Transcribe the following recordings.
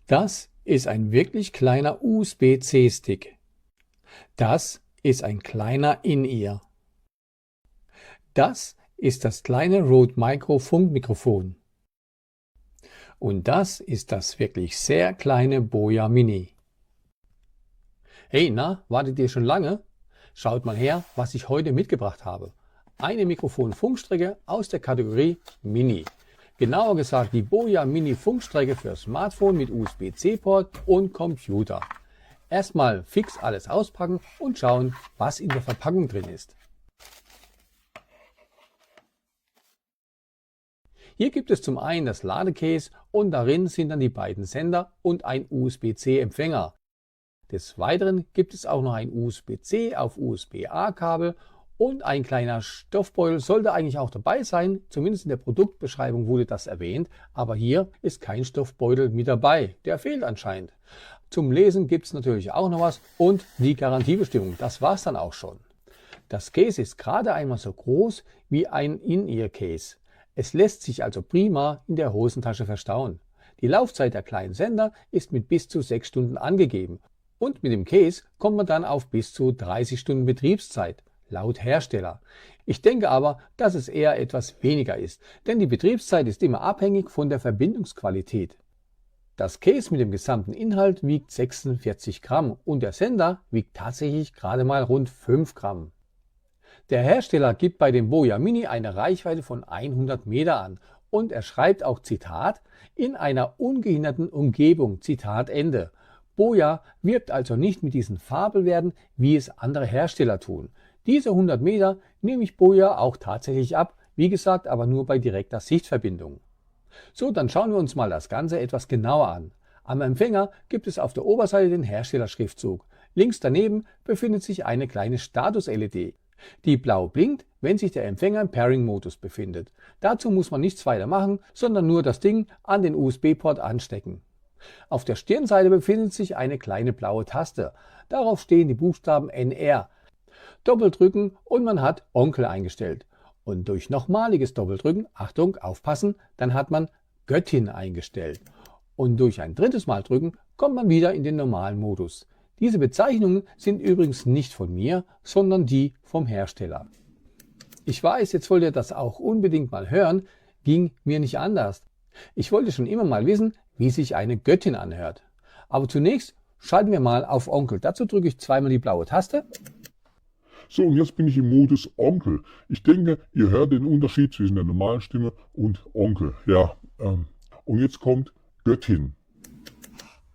Das ist ein wirklich kleiner USB-C-Stick. Das ist ein kleiner In-Ear. Das ist das kleine Rode Micro Funkmikrofon. Und das ist das wirklich sehr kleine BOYA Mini. Hey, na, wartet ihr schon lange? Schaut mal her, was ich heute mitgebracht habe. Eine Mikrofon-Funkstrecke aus der Kategorie Mini. Genauer gesagt die BOYA Mini Funkstrecke für Smartphone mit USB-C-Port und Computer. Erstmal fix alles auspacken und schauen, was in der Verpackung drin ist. Hier gibt es zum einen das Ladecase und darin sind dann die beiden Sender und ein USB-C-Empfänger. Des Weiteren gibt es auch noch ein USB-C auf USB-A-Kabel und ein kleiner Stoffbeutel sollte eigentlich auch dabei sein. Zumindest in der Produktbeschreibung wurde das erwähnt, aber hier ist kein Stoffbeutel mit dabei. Der fehlt anscheinend. Zum Lesen gibt es natürlich auch noch was und die Garantiebestimmung. Das war es dann auch schon. Das Case ist gerade einmal so groß wie ein In-Ear-Case. Es lässt sich also prima in der Hosentasche verstauen. Die Laufzeit der kleinen Sender ist mit bis zu 6 Stunden angegeben. Und mit dem Case kommt man dann auf bis zu 30 Stunden Betriebszeit, laut Hersteller. Ich denke aber, dass es eher etwas weniger ist, denn die Betriebszeit ist immer abhängig von der Verbindungsqualität. Das Case mit dem gesamten Inhalt wiegt 46 Gramm und der Sender wiegt tatsächlich gerade mal rund 5 Gramm. Der Hersteller gibt bei dem BOYA Mini eine Reichweite von 100 Meter an und er schreibt auch Zitat, in einer ungehinderten Umgebung, Zitat Ende. BOYA wirbt also nicht mit diesen Fabelwerten, wie es andere Hersteller tun. Diese 100 Meter nehme ich BOYA auch tatsächlich ab, wie gesagt, aber nur bei direkter Sichtverbindung. So, dann schauen wir uns mal das Ganze etwas genauer an. Am Empfänger gibt es auf der Oberseite den Herstellerschriftzug. Links daneben befindet sich eine kleine Status-LED, die blau blinkt, wenn sich der Empfänger im Pairing-Modus befindet. Dazu muss man nichts weiter machen, sondern nur das Ding an den USB-Port anstecken. Auf der Stirnseite befindet sich eine kleine blaue Taste. Darauf stehen die Buchstaben NR. Doppeldrücken und man hat Onkel eingestellt. Und durch nochmaliges Doppeldrücken, Achtung, aufpassen, dann hat man Göttin eingestellt. Und durch ein drittes Mal drücken kommt man wieder in den normalen Modus. Diese Bezeichnungen sind übrigens nicht von mir, sondern die vom Hersteller. Ich weiß, jetzt wollt ihr das auch unbedingt mal hören, ging mir nicht anders. Ich wollte schon immer mal wissen, wie sich eine Göttin anhört. Aber zunächst schalten wir mal auf Onkel. Dazu drücke ich zweimal die blaue Taste. So, und jetzt bin ich im Modus Onkel. Ich denke, ihr hört den Unterschied zwischen der normalen Stimme und Onkel. Ja, und jetzt kommt Göttin.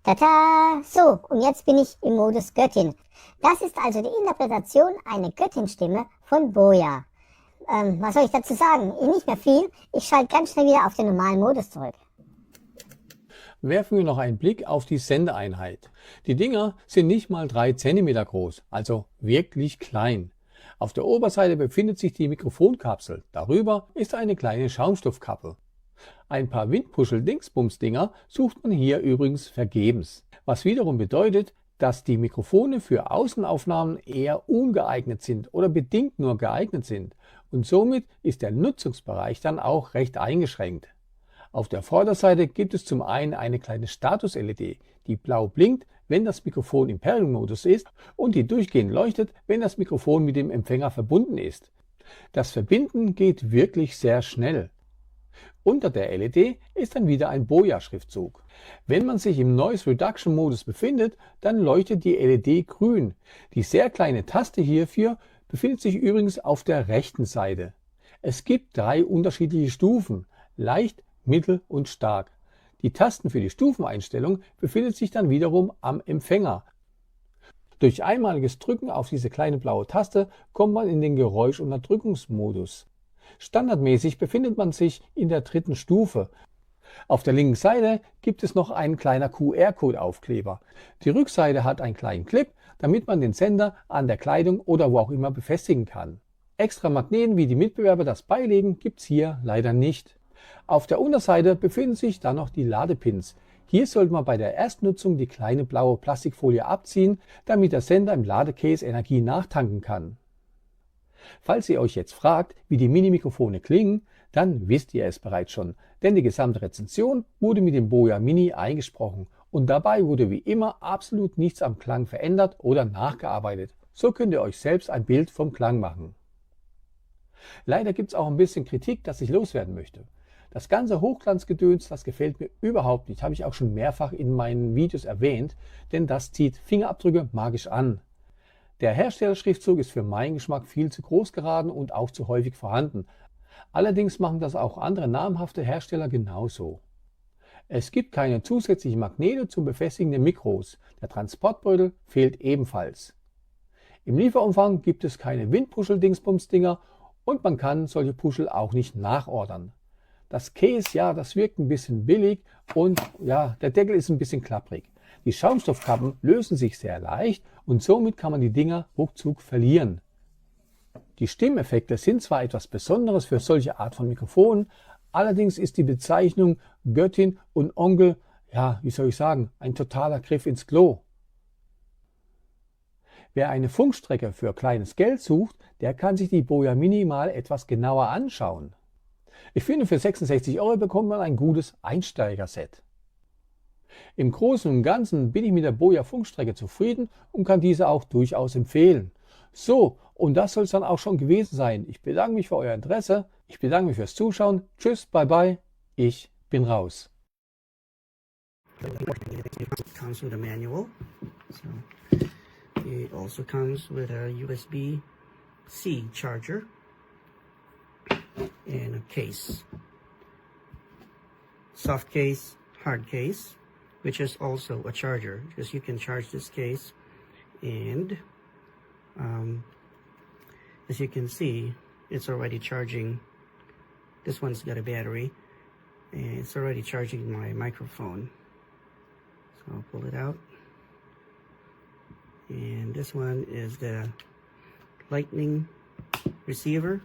Tata! So, und jetzt bin ich im Modus Göttin. Das ist also die Interpretation einer Göttinstimme von BOYA. Was soll ich dazu sagen? Nicht mehr viel. Ich schalte ganz schnell wieder auf den normalen Modus zurück. Werfen wir noch einen Blick auf die Sendeeinheit. Die Dinger sind nicht mal 3 cm groß, also wirklich klein. Auf der Oberseite befindet sich die Mikrofonkapsel. Darüber ist eine kleine Schaumstoffkappe. Ein paar Windpuschel-Dingsbums-Dinger sucht man hier übrigens vergebens. Was wiederum bedeutet, dass die Mikrofone für Außenaufnahmen eher ungeeignet sind oder bedingt nur geeignet sind. Und somit ist der Nutzungsbereich dann auch recht eingeschränkt. Auf der Vorderseite gibt es zum einen eine kleine Status-LED, die blau blinkt, wenn das Mikrofon im Pairing-Modus ist und die durchgehend leuchtet, wenn das Mikrofon mit dem Empfänger verbunden ist. Das Verbinden geht wirklich sehr schnell. Unter der LED ist dann wieder ein BOYA-Schriftzug. Wenn man sich im Noise Reduction Modus befindet, dann leuchtet die LED grün. Die sehr kleine Taste hierfür befindet sich übrigens auf der rechten Seite. Es gibt 3 unterschiedliche Stufen, leicht, mittel und stark. Die Tasten für die Stufeneinstellung befindet sich dann wiederum am Empfänger. Durch einmaliges Drücken auf diese kleine blaue Taste kommt man in den Geräuschunterdrückungsmodus. Standardmäßig befindet man sich in der 3. Stufe. Auf der linken Seite gibt es noch einen kleinen QR-Code-Aufkleber. Die Rückseite hat einen kleinen Clip, damit man den Sender an der Kleidung oder wo auch immer befestigen kann. Extra Magneten, wie die Mitbewerber das beilegen, gibt es hier leider nicht. Auf der Unterseite befinden sich dann noch die Ladepins. Hier sollte man bei der Erstnutzung die kleine blaue Plastikfolie abziehen, damit der Sender im Ladecase Energie nachtanken kann. Falls ihr euch jetzt fragt, wie die Mini-Mikrofone klingen, dann wisst ihr es bereits schon, denn die gesamte Rezension wurde mit dem BOYA Mini eingesprochen Und dabei wurde wie immer absolut nichts am Klang verändert oder nachgearbeitet. So könnt ihr euch selbst ein Bild vom Klang machen. Leider gibt es auch ein bisschen Kritik, das ich loswerden möchte. Das ganze Hochglanzgedöns, das gefällt mir überhaupt nicht, habe ich auch schon mehrfach in meinen Videos erwähnt, denn das zieht Fingerabdrücke magisch an. Der Herstellerschriftzug ist für meinen Geschmack viel zu groß geraten und auch zu häufig vorhanden. Allerdings machen das auch andere namhafte Hersteller genauso. Es gibt keine zusätzlichen Magnete zum Befestigen der Mikros. Der Transportbeutel fehlt ebenfalls. Im Lieferumfang gibt es keine Windpuschel-Dingsbums-Dinger und man kann solche Puschel auch nicht nachordern. Das Case, ja, das wirkt ein bisschen billig und ja, der Deckel ist ein bisschen klapprig. Die Schaumstoffkappen lösen sich sehr leicht und somit kann man die Dinger ruckzuck verlieren. Die Stimmeffekte sind zwar etwas Besonderes für solche Art von Mikrofonen, allerdings ist die Bezeichnung Göttin und Onkel, ja, wie soll ich sagen, ein totaler Griff ins Klo. Wer eine Funkstrecke für kleines Geld sucht, der kann sich die BOYA Mini mal etwas genauer anschauen. Ich finde, für 66 € bekommt man ein gutes Einsteigerset. Im Großen und Ganzen bin ich mit der BOYA Funkstrecke zufrieden und kann diese auch durchaus empfehlen. So, und das soll es dann auch schon gewesen sein. Ich bedanke mich für euer Interesse, ich bedanke mich fürs Zuschauen. Tschüss, bye bye, ich bin raus. It comes with a manual. So it also comes with a USB-C charger and a case. Soft case, hard case, which is also a charger, because you can charge this case, and as you can see, it's already charging. This one's got a battery, and it's already charging my microphone. So I'll pull it out. And this one is the lightning receiver,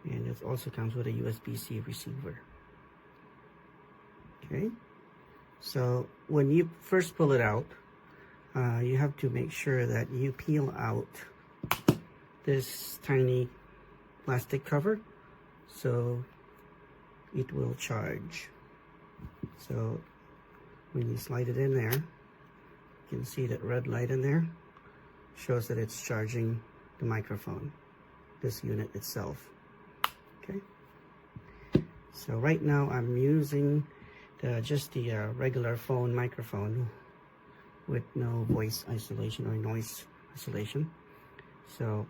and it also comes with a USB-C receiver. Okay, so when you first pull it out, you have to make sure that you peel out this tiny plastic cover so it will charge. So when you slide it in there, you can see that red light in there shows that it's charging the microphone, this unit itself. Okay, so right now I'm using just the regular phone microphone with no voice isolation or noise isolation. So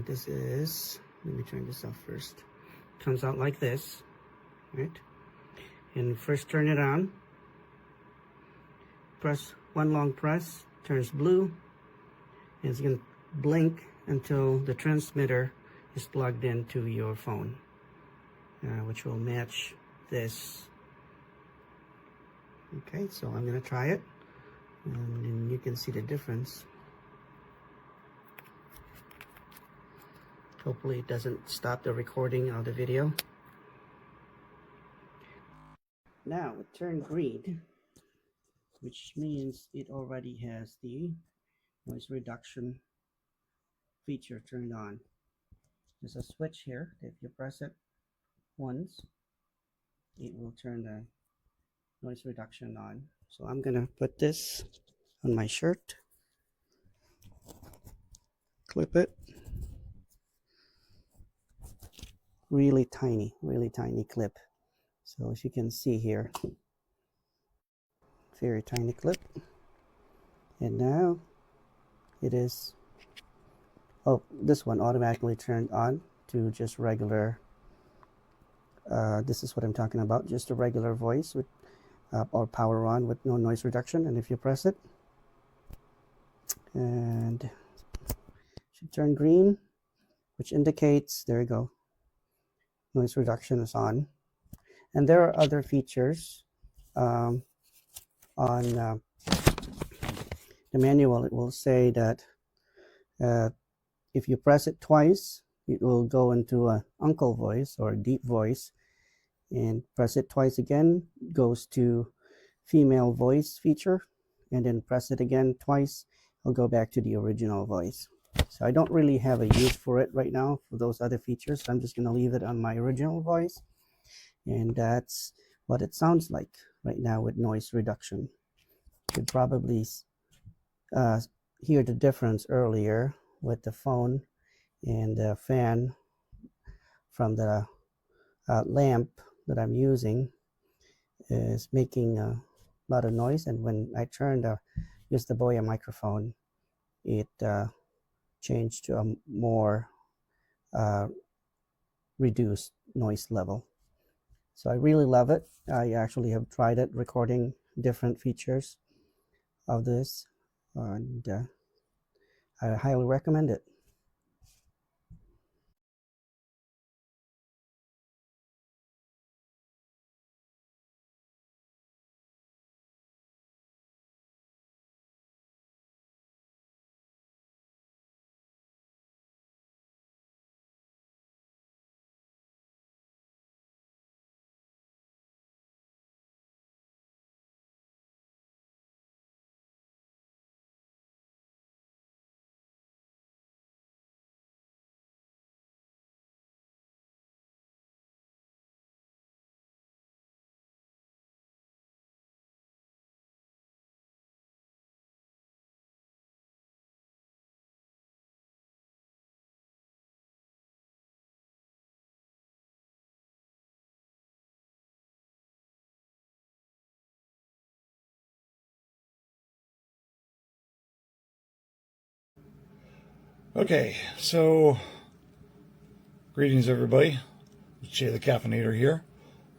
this is, let me turn this off first. Comes out like this, right? And first turn it on. Press one long press, turns blue, and it's going to blink until the transmitter is plugged into your phone, which will match this. Okay, so I'm going to try it, and then you can see the difference. Hopefully it doesn't stop the recording of the video. Now it turned green, which means it already has the noise reduction feature turned on. There's a switch here. If you press it once, it will turn the noise reduction on. So I'm gonna put this on my shirt, clip it. Really tiny clip. So as you can see here, very tiny clip. And now it is, oh, this one automatically turned on to just regular, this is what I'm talking about, just a regular voice with or power on with no noise reduction. And if you press it, and it should turn green, which indicates, there you go, noise reduction is on. And there are other features on the manual. It will say that if you press it twice, it will go into an uncle voice or a deep voice, and press it twice again, goes to female voice feature, and then press it again twice, it'll go back to the original voice. So I don't really have a use for it right now for those other features. So I'm just going to leave it on my original voice, and that's what it sounds like right now with noise reduction. You could probably hear the difference earlier with the phone and the fan from the lamp that I'm using is making a lot of noise, and when I use the BOYA microphone, it changed to a more reduced noise level. So I really love it. I actually have tried it, recording different features of this, and I highly recommend it. Okay, so greetings everybody. Jay the Caffeinator here.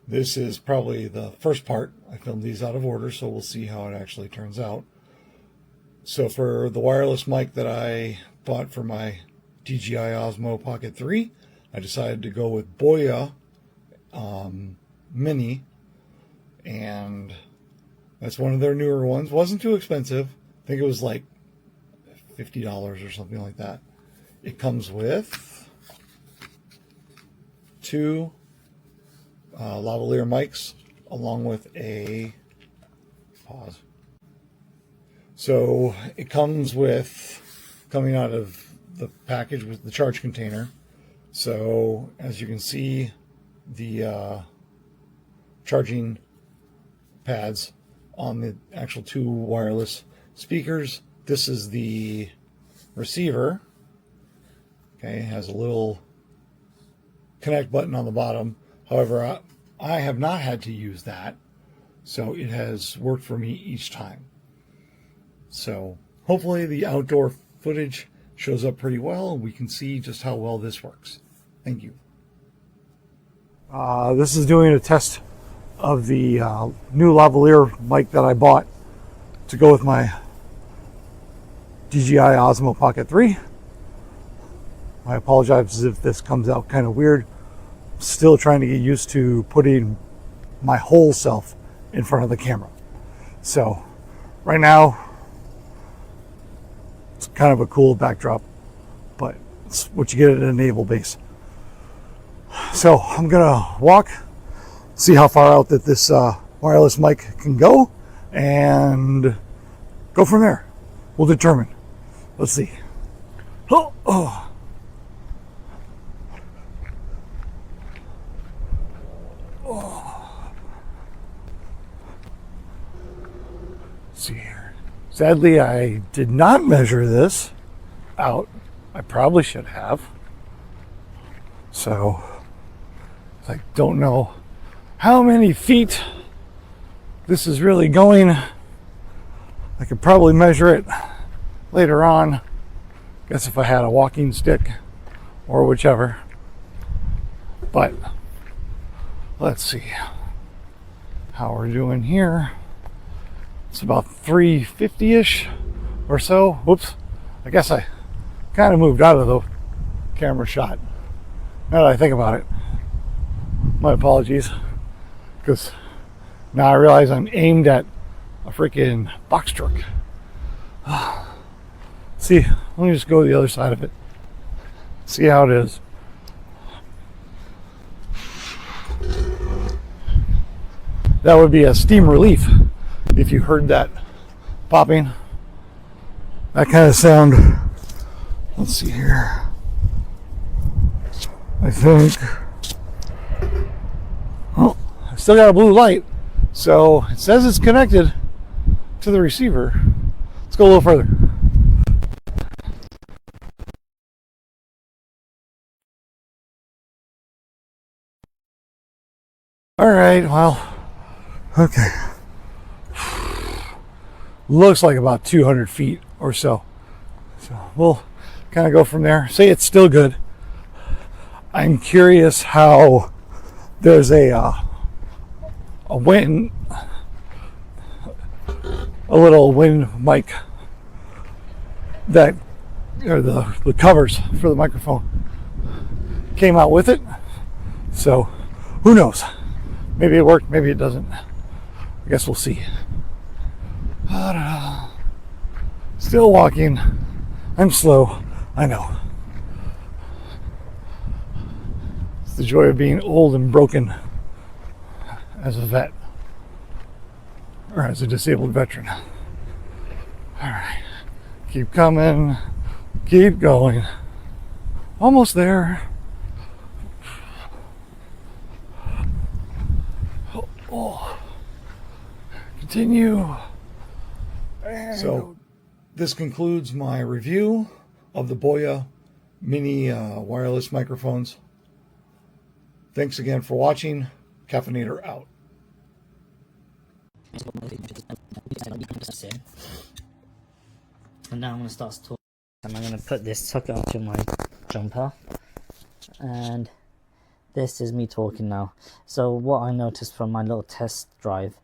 This is probably the first part. I filmed these out of order, so we'll see how it actually turns out. So for the wireless mic that I bought for my DJI Osmo Pocket 3, I decided to go with BOYA Mini, and that's one of their newer ones. Wasn't too expensive. I think it was like $50 or something like that. It comes with two lavalier mics along with a pause. So it comes with, coming out of the package with the charge container. So as you can see, the charging pads on the actual two wireless speakers. This is the receiver. Okay, it has a little connect button on the bottom. However, I have not had to use that, so it has worked for me each time. So hopefully the outdoor footage shows up pretty well, and we can see just how well this works. Thank you. This is doing a test of the new lavalier mic that I bought to go with my DJI Osmo Pocket 3. I apologize if this comes out kind of weird. I'm still trying to get used to putting my whole self in front of the camera. So right now it's kind of a cool backdrop, but it's what you get at a naval base. So I'm gonna walk, see how far out that this wireless mic can go, and go from there. We'll determine. Let's see. Oh. See here. Sadly, I did not measure this out. I probably should have. So I don't know how many feet this is really going. I could probably measure it later on. Guess if I had a walking stick or whichever. But let's see how we're doing here. It's about 350-ish or so. Whoops. I guess I kind of moved out of the camera shot. Now that I think about it. My apologies. Because now I realize I'm aimed at a freaking box truck. See, let me just go to the other side of it. See how it is. That would be a steam relief if you heard that popping. That kind of sound. Let's see here. I think. Oh, I still got a blue light. So it says it's connected to the receiver. Let's go a little further. All right, well, okay. Looks like about 200 feet or so. So we'll kind of go from there. Say it's still good. I'm curious how there's a wind, a little wind mic that, or the covers for the microphone came out with it. So who knows? Maybe it worked, maybe it doesn't. I guess we'll see. I don't know. Still walking. I'm slow, I know. It's the joy of being old and broken as a vet, or as a disabled veteran. All right, keep coming, keep going. Almost there. Oh. Continue. So this concludes my review of the BOYA mini wireless microphones. Thanks again for watching. Caffeinator out. And now I'm going to start talking. And I'm going to put this socket onto my jumper. And this is me talking now. So what I noticed from my little test drive,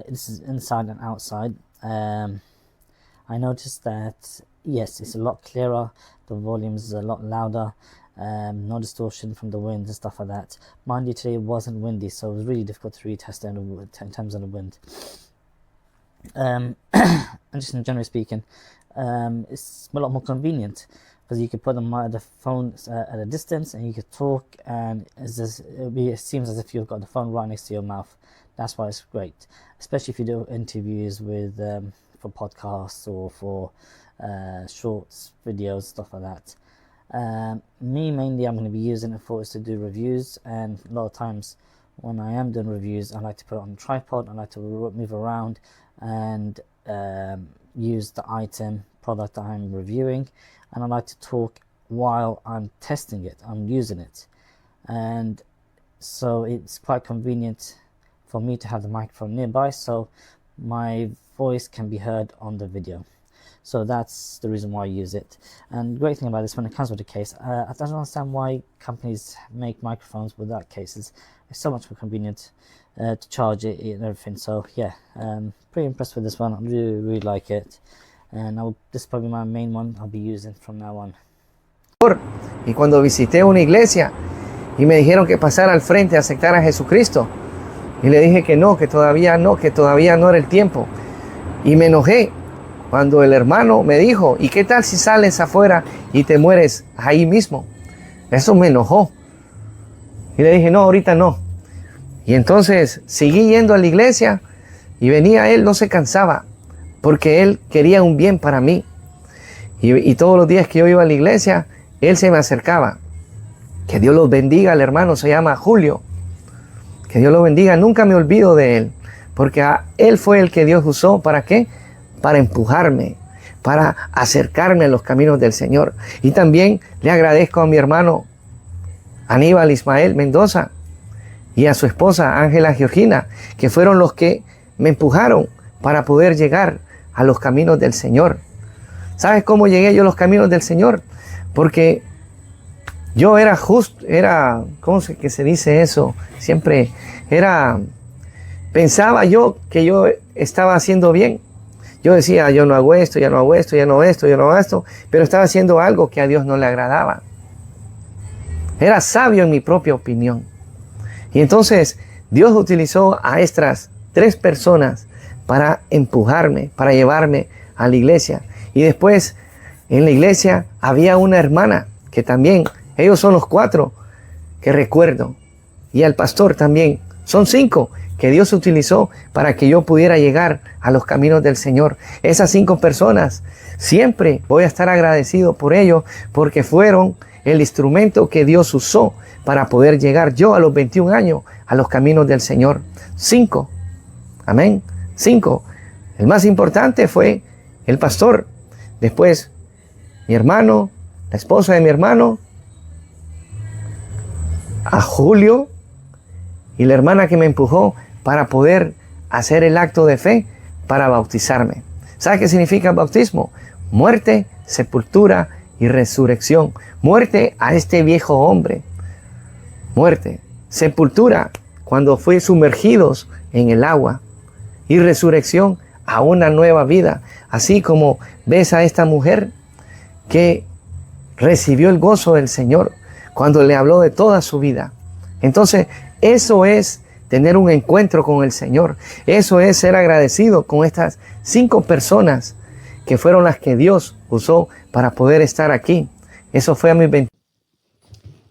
this is inside and outside. I noticed that yes, it's a lot clearer. The volume is a lot louder. No distortion from the wind and stuff like that. Mind you, today it wasn't windy, so it was really difficult to retest in terms of the wind. And just in generally speaking, it's a lot more convenient because you could put the phone at a distance and you could talk, and it seems as if you've got the phone right next to your mouth. That's why it's great, especially if you do interviews with for podcasts or for shorts, videos, stuff like that. Me mainly, I'm going to be using it for is to do reviews, and a lot of times when I am doing reviews, I like to put it on a tripod. I like to move around and use the product that I'm reviewing, and I like to talk while I'm testing it, I'm using it, and so it's quite convenient for me to have the microphone nearby so my voice can be heard on the video. So that's the reason why I use it. And the great thing about this, when it comes with a case, I don't understand why companies make microphones without cases. It's so much more convenient to charge it and everything. So yeah, pretty impressed with this one. I really like it, and this is probably my main one I'll be using from now on. Y cuando visité una iglesia y me dijeron que pasara al frente a aceptar a Jesucristo, y le dije que todavía no era el tiempo, y me enojé cuando el hermano me dijo, ¿y qué tal si sales afuera y te mueres ahí mismo? Eso me enojó. Y le dije, no, ahorita no. Y entonces seguí yendo a la iglesia y venía él, no se cansaba, porque él quería un bien para mí. Y todos los días que yo iba a la iglesia, él se me acercaba. Que Dios los bendiga, el hermano se llama Julio. Que Dios lo bendiga, nunca me olvido de él, porque él fue el que Dios usó, ¿para qué? Para empujarme, para acercarme a los caminos del Señor. Y también le agradezco a mi hermano Aníbal Ismael Mendoza y a su esposa Ángela Georgina, que fueron los que me empujaron para poder llegar a los caminos del Señor. ¿Sabes cómo llegué yo a los caminos del Señor? Porque yo ¿cómo se dice eso? Siempre pensaba yo que yo estaba haciendo bien. Yo decía, yo no hago esto, ya no hago esto, ya no hago esto, ya no hago esto, pero estaba haciendo algo que a Dios no le agradaba. Era sabio en mi propia opinión. Y entonces Dios utilizó a estas 3 personas para empujarme, para llevarme a la iglesia. Y después en la iglesia había una hermana que también, ellos son los 4 que recuerdo. Y al pastor también. Son 5 que Dios utilizó para que yo pudiera llegar a los caminos del Señor. Esas 5 personas, siempre voy a estar agradecido por ellos, porque fueron el instrumento que Dios usó para poder llegar yo a los 21 años a los caminos del Señor. 5. Amén. 5. El más importante fue el pastor. Después, mi hermano, la esposa de mi hermano, a Julio y la hermana que me empujó para poder hacer el acto de fe para bautizarme. ¿Sabe qué significa bautismo? Muerte, sepultura y resurrección. Muerte a este viejo hombre. Muerte. Sepultura cuando fue sumergidos en el agua. Y resurrección a una nueva vida. Así como ves a esta mujer que recibió el gozo del Señor cuando le habló de toda su vida. Entonces, eso es tener un encuentro con el Señor. Eso es ser agradecido con estas 5 personas que fueron las que Dios usó para poder estar aquí. Eso fue a mis 20.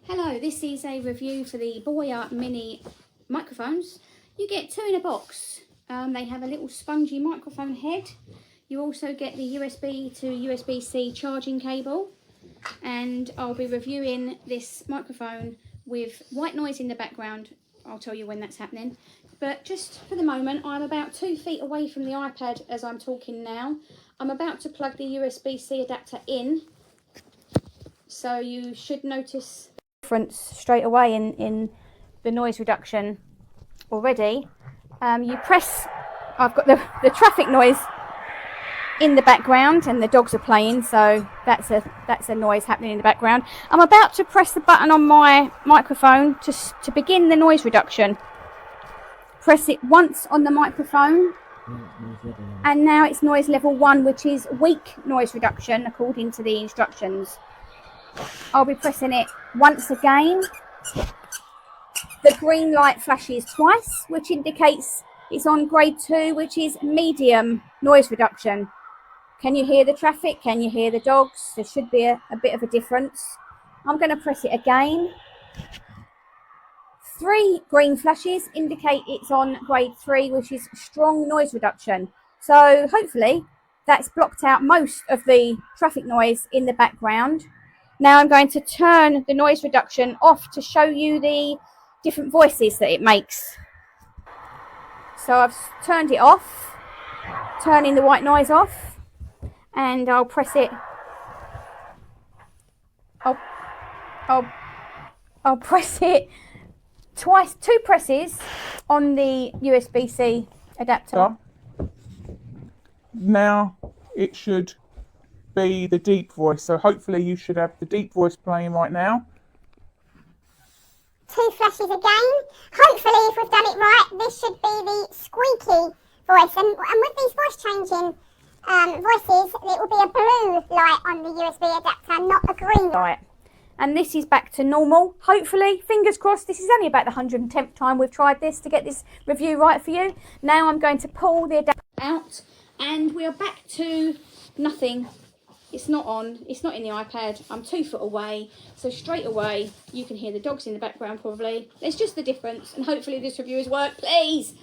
Hello, this is a review for the BOYA mini microphones. You get 2 in a box. They have a little spongy microphone head. You also get the USB to USB-C charging cable. And I'll be reviewing this microphone with white noise in the background. I'll tell you when that's happening. But just for the moment, I'm about 2 feet away from the iPad as I'm talking now. I'm about to plug the USB-C adapter in. So you should notice difference straight away in the noise reduction already. You press, I've got the traffic noise in the background and the dogs are playing, so that's a noise happening in the background. I'm about to press the button on my microphone to begin the noise reduction. Press it once on the microphone and now it's noise level 1, which is weak noise reduction according to the instructions. I'll be pressing it once again. The green light flashes twice, which indicates it's on grade 2, which is medium noise reduction. Can you hear the traffic? Can you hear the dogs? There should be a bit of a difference. I'm going to press it again. 3 green flashes indicate it's on grade 3, which is strong noise reduction. So hopefully that's blocked out most of the traffic noise in the background. Now I'm going to turn the noise reduction off to show you the different voices that it makes. So I've turned it off, turning the white noise off, and I'll press it. I'll press it twice, 2 presses on the USB-C adapter. Now it should be the deep voice, so hopefully you should have the deep voice playing right now. 2 flashes again. Hopefully, if we've done it right, this should be the squeaky voice. And with these voice changing voices, it will be a blue light on the USB adapter, not a green light. And this is back to normal. Hopefully, fingers crossed, this is only about the 110th time we've tried this to get this review right for you. Now I'm going to pull the adapter out and we are back to nothing. It's not on, it's not in the iPad, I'm 2 foot away, so straight away you can hear the dogs in the background probably. It's just the difference, and hopefully this review has worked, please!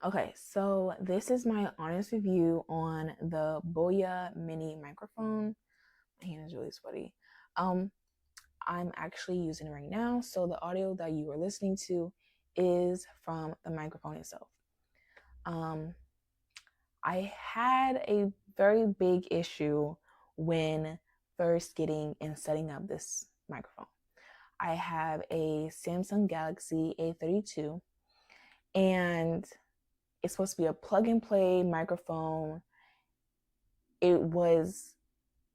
Okay, so this is my honest review on the BOYA mini microphone. My hand is really sweaty. I'm actually using it right now, so the audio that you are listening to is from the microphone itself. I had a very big issue when first getting and setting up this microphone. I have a Samsung Galaxy A32, and it's supposed to be a plug and play microphone. It was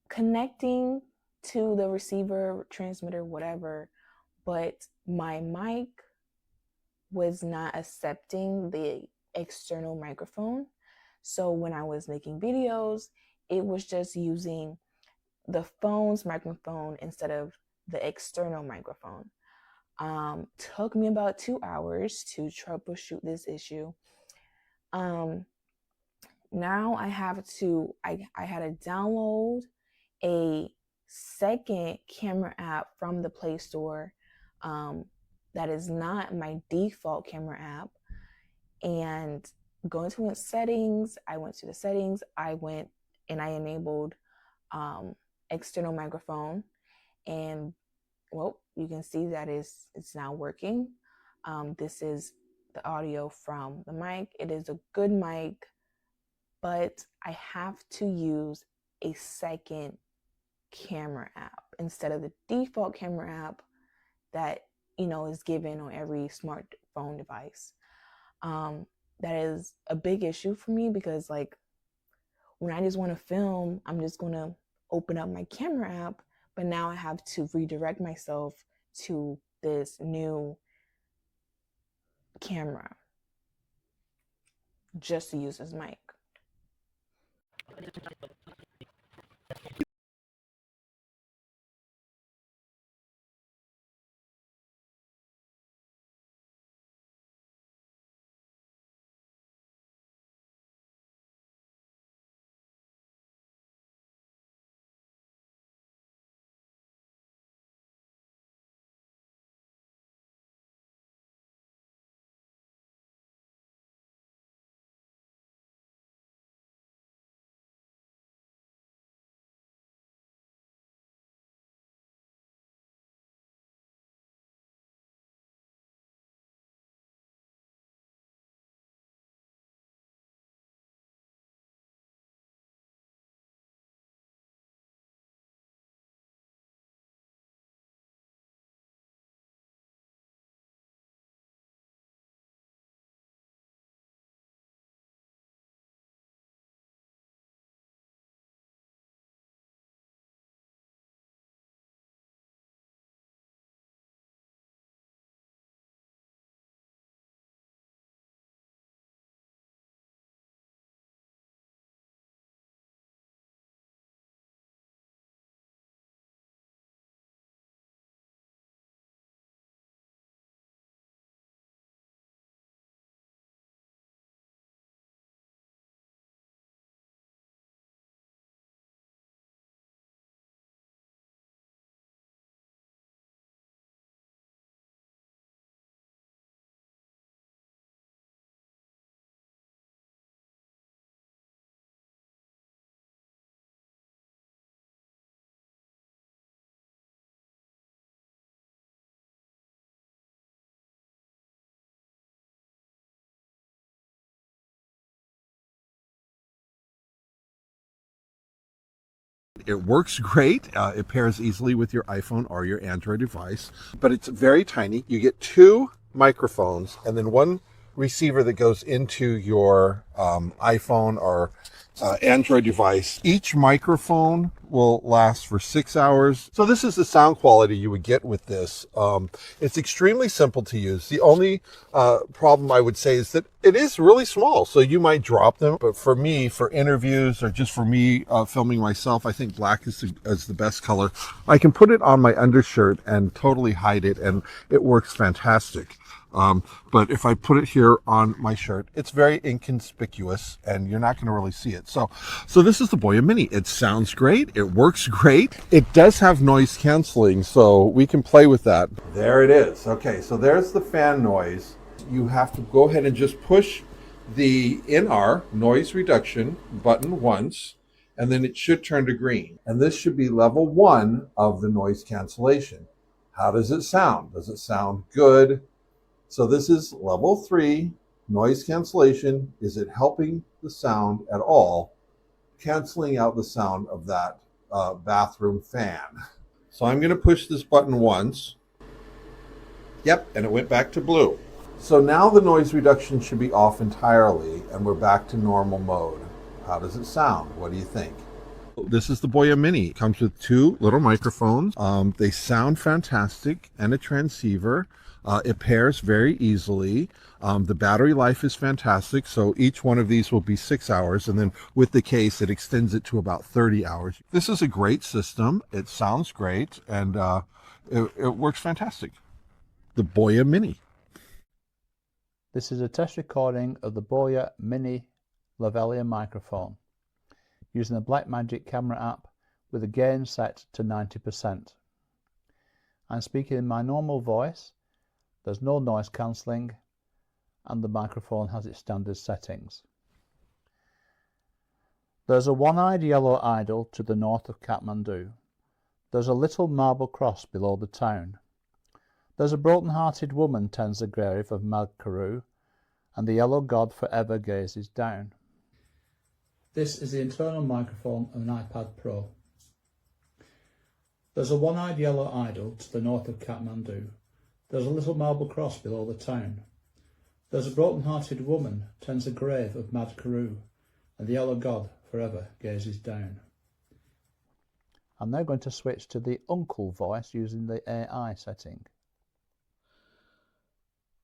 connecting to the receiver, transmitter, whatever, but my mic was not accepting the external microphone. So when I was making videos, it was just using the phone's microphone instead of the external microphone. Took me about 2 hours to troubleshoot this issue. Now I had to download a second camera app from the Play Store that is not my default camera app, and go into its settings. I went to the settings, I went and I enabled external microphone, and well, you can see that it's now working. This is the audio from the mic. It is a good mic, but I have to use a second camera app instead of the default camera app that is given on every smartphone device. That is a big issue for me, because like when I just want to film, I'm just going to open up my camera app, but now I have to redirect myself to this new camera just to use this mic. It works great. It pairs easily with your iPhone or your Android device, but it's very tiny. You get two microphones and then one receiver that goes into your iPhone or Android device. Each microphone will last for 6 hours. So this is the sound quality you would get with this. It's extremely simple to use. The only problem I would say is that it is really small, so you might drop them. But for me, for interviews or just for me filming myself, I think black is the best color. I can put it on my undershirt and totally hide it, and it works fantastic. But if I put it here on my shirt, it's very inconspicuous and you're not going to really see it. So this is the BOYA Mini. It sounds great. It works great. It does have noise canceling, so we can play with that. There it is. Okay, so there's the fan noise. You have to go ahead and just push the NR, noise reduction button once, and then it should turn to green. And this should be level 1 of the noise cancellation. How does it sound? Does it sound good? So this is level 3, Noise cancellation, is it helping the sound at all, canceling out the sound of that bathroom fan? So I'm going to push this button once. Yep, and it went back to blue. So now the noise reduction should be off entirely and we're back to normal mode. How does it sound? What do you think? This is the BOYA Mini. It comes with two little microphones. They sound fantastic, and a transceiver. It pairs very easily. The battery life is fantastic, so each one of these will be 6 hours, and then with the case it extends it to about 30 hours. This is a great system. It sounds great, and it works fantastic. The BOYA Mini. This is a test recording of the BOYA Mini Lavalier microphone using the Blackmagic camera app with the gain set to 90%. I'm speaking in my normal voice, there's no noise cancelling, and the microphone has its standard settings. There's a one-eyed yellow idol to the north of Kathmandu. There's a little marble cross below the town. There's a broken-hearted woman tends the grave of Madhkaru, and the yellow god forever gazes down. This is the internal microphone of an iPad Pro. There's a one-eyed yellow idol to the north of Kathmandu. There's a little marble cross below the town. There's a broken-hearted woman tends the grave of Madhkaru, and the yellow god forever gazes down. I'm now going to switch to the uncle voice using the AI setting.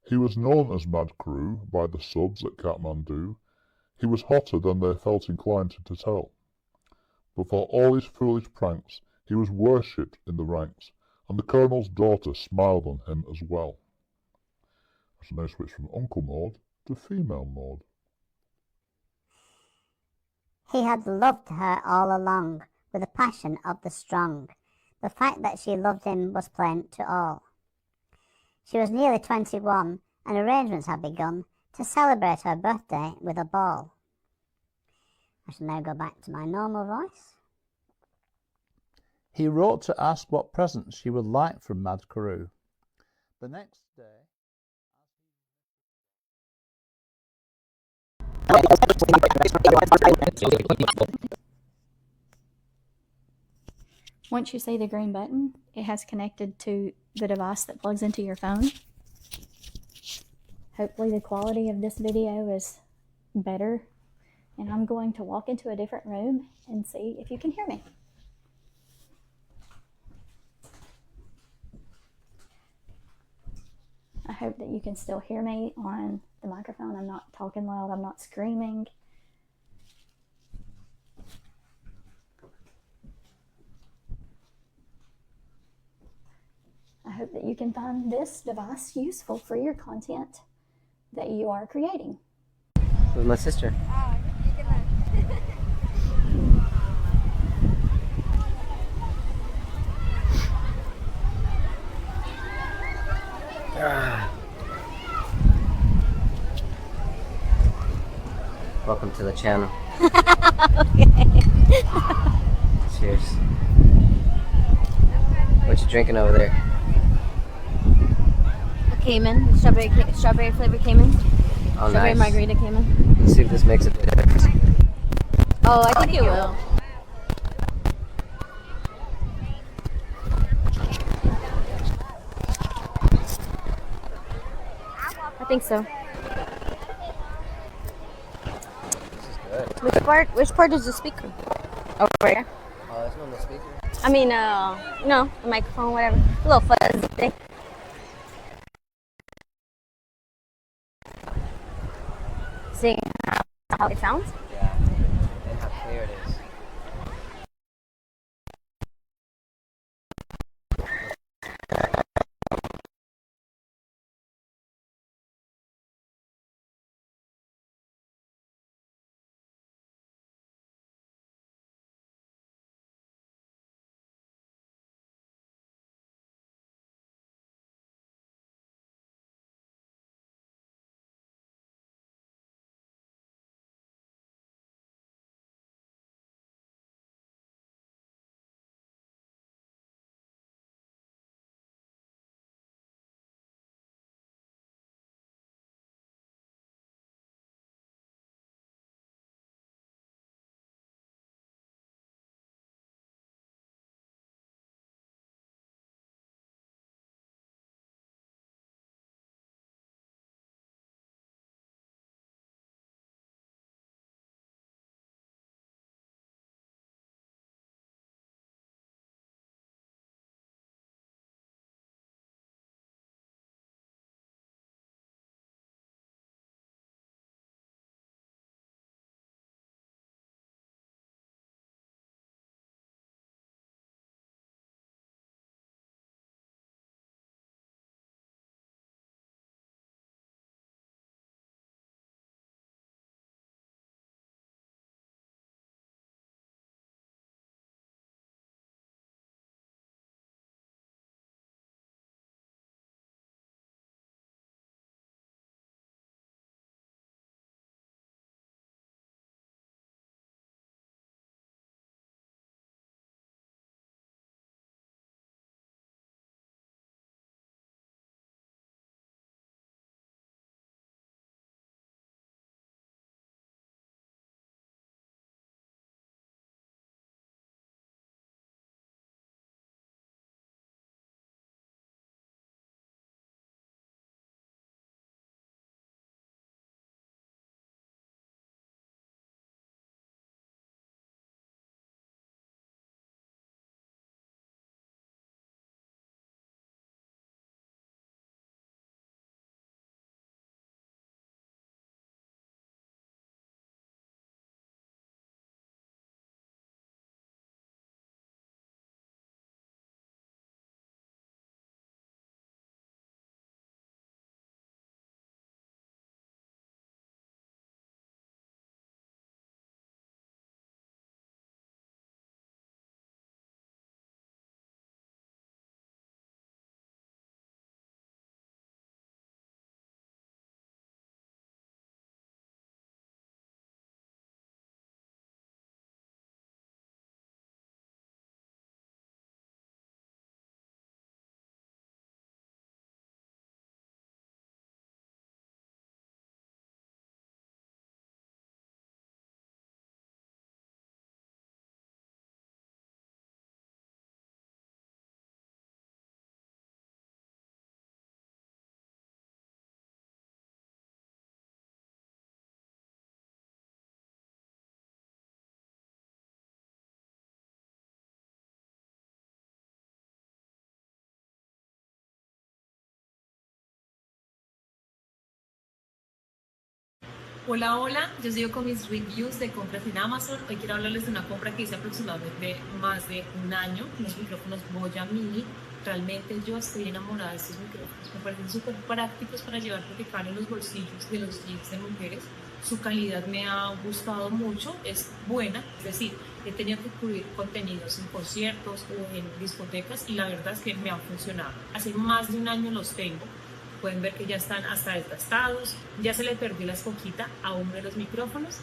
He was known as Madhkaru by the subs at Kathmandu. He was hotter than they felt inclined to tell. But for all his foolish pranks, he was worshipped in the ranks, and the colonel's daughter smiled on him as well. I shall now switch from uncle mode to female mode. He had loved her all along, with the passion of the strong. The fact that she loved him was plain to all. She was nearly 21, and arrangements had begun to celebrate her birthday with a ball. I shall now go back to my normal voice. He wrote to ask what presents she would like from Madhkaru. The next day, once you see the green button, it has connected to the device that plugs into your phone. Hopefully the quality of this video is better, and I'm going to walk into a different room and see if you can hear me. I hope that you can still hear me on the microphone. I'm not talking loud, I'm not screaming. I hope that you can find this device useful for your content that you are creating. With my sister. Welcome to the channel. Cheers. What you drinking over there? A Cayman, strawberry flavor Cayman. Oh, Strawberry nice. margarita Cayman. Let's see if this makes a difference. Oh, I think it will. I think so. This is good. Which part is the speaker? Over here. Oh, that's not the speaker. I mean, no, the microphone, whatever. A little fuzzy. Seeing how it sounds? Yeah, and how clear it is. Hola, hola, yo sigo con mis reviews de compras en Amazon. Hoy quiero hablarles de una compra que hice aproximadamente más de un año, los micrófonos BOYA Mini. Realmente yo estoy enamorada de estos micrófonos, me parecen súper prácticos para llevar porque caben en los bolsillos de los jeans de mujeres. Su calidad me ha gustado mucho, es buena, es decir, he tenido que cubrir contenidos en conciertos o en discotecas y la verdad es que me han funcionado. Hace más de un año los tengo. Pueden ver que ya están hasta desgastados, ya se le perdió la esponjita a uno de los micrófonos.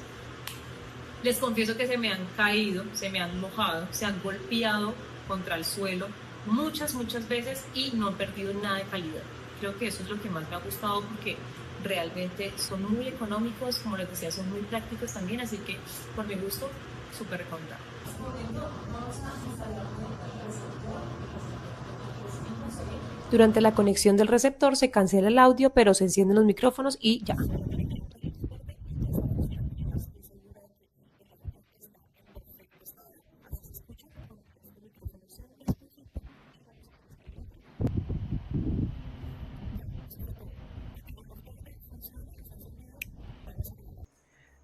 Les confieso que se me han caído, se me han mojado, se han golpeado contra el suelo muchas veces y no han perdido nada de calidad. Creo que eso es lo que más me ha gustado porque realmente son muy económicos, como les decía, son muy prácticos también, así que por mi gusto, súper recomendado. Durante la conexión del receptor se cancela el audio, pero se encienden los micrófonos y ya.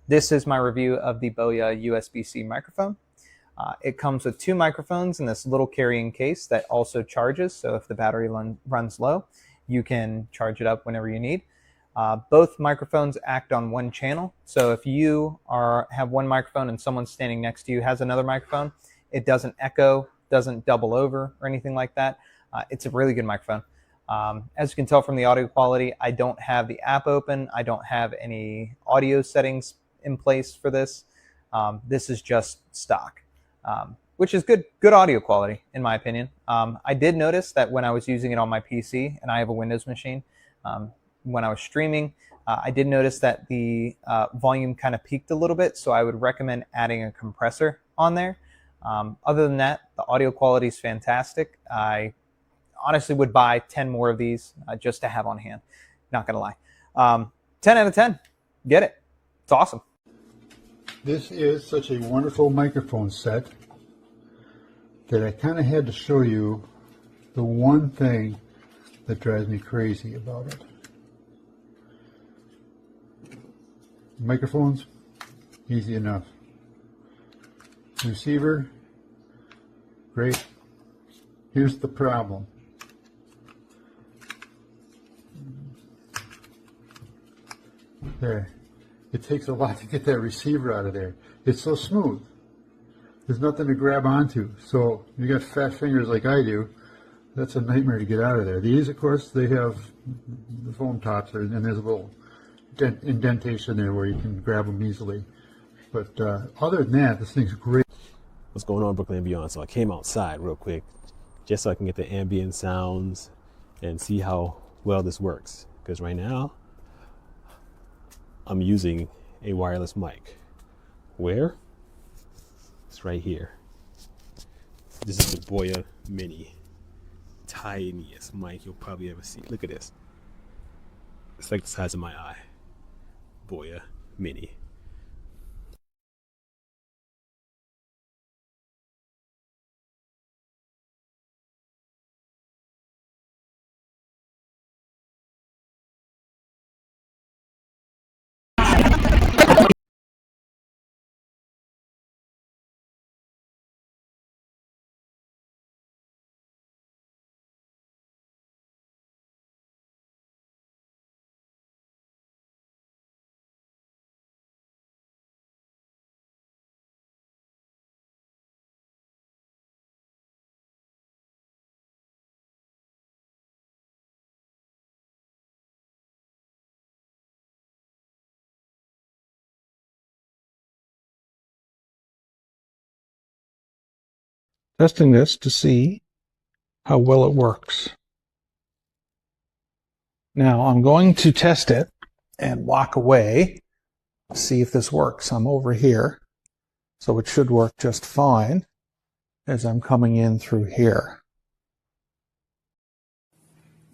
This is my review of the BOYA USB-C microphone. It comes with two microphones in this little carrying case that also charges, so if the battery runs low, you can charge it up whenever you need. Both microphones act on one channel, so if you have one microphone and someone standing next to you has another microphone, it doesn't echo, doesn't double over or anything like that. It's a really good microphone. As you can tell from the audio quality, I don't have the app open. I don't have any audio settings in place for this. This is just stock, which is good audio quality in my opinion. I did notice that when I was using it on my PC, and I have a Windows machine, when I was streaming, I did notice that the volume kind of peaked a little bit, so I would recommend adding a compressor on there. Other than that, the audio quality is fantastic. I honestly would buy 10 more of these just to have on hand, not gonna lie. 10 out of 10, get it, it's awesome. This is such a wonderful microphone set that I kind of had to show you the one thing that drives me crazy about it. Microphones, easy enough. Receiver, great. Here's the problem. There. It takes a lot to get that receiver out of there. It's so smooth. There's nothing to grab onto. So you got fat fingers like I do, that's a nightmare to get out of there. These, of course, they have the foam tops, and there's a little indentation there where you can grab them easily. But other than that, this thing's great. What's going on, Brooklyn and beyond? So I came outside real quick just so I can get the ambient sounds and see how well this works. Because right now, I'm using a wireless mic. Where? It's right here. This is the BOYA Mini. Tiniest mic you'll probably ever see. Look at this. It's like the size of my eye. BOYA Mini. Testing this to see how well it works. Now I'm going to test it and walk away, see if this works. I'm over here, so it should work just fine as I'm coming in through here.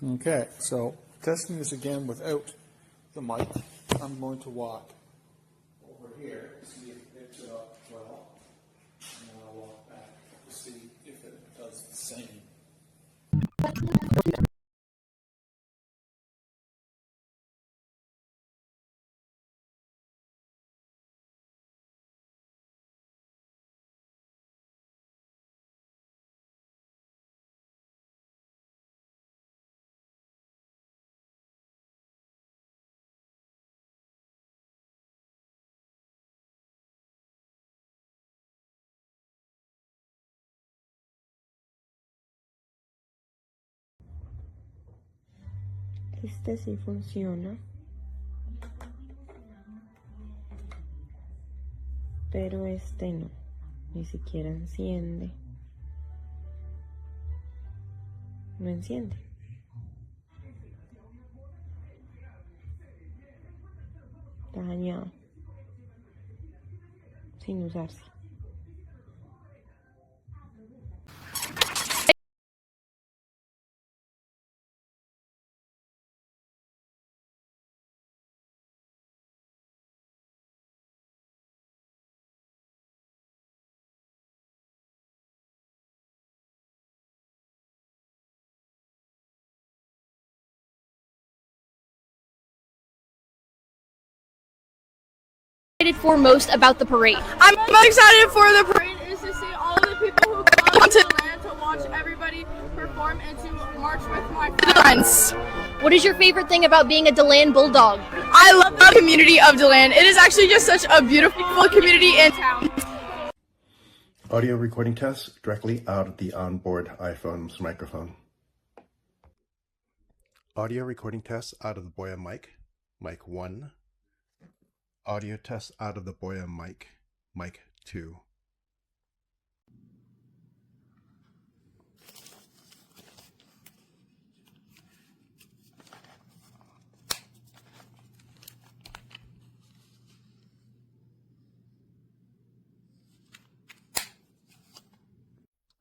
Okay, so testing this again without the mic. I'm going to walk over here, see if it picks it up well, and then I'll walk back to see if it does the same. Este sí funciona. Pero este no. Ni siquiera enciende. No enciende. Está dañado. Sin usarse. For most about the parade? I'm most excited for the parade is to see all of the people who come to DeLand to watch everybody perform and to march with my friends. What is your favorite thing about being a DeLand Bulldog? I love the community of DeLand. It is actually just such a beautiful community in town. Audio recording test directly out of the onboard iPhone's microphone. Audio recording test out of the BOYA mic, mic 1. Audio test out of the BOYA mic, mic 2.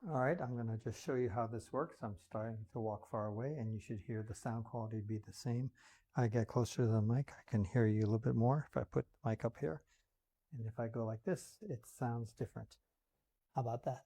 All right, I'm going to just show you how this works. I'm starting to walk far away and you should hear the sound quality be the same. I get closer to the mic, I can hear you a little bit more if I put the mic up here. And if I go like this, it sounds different. How about that?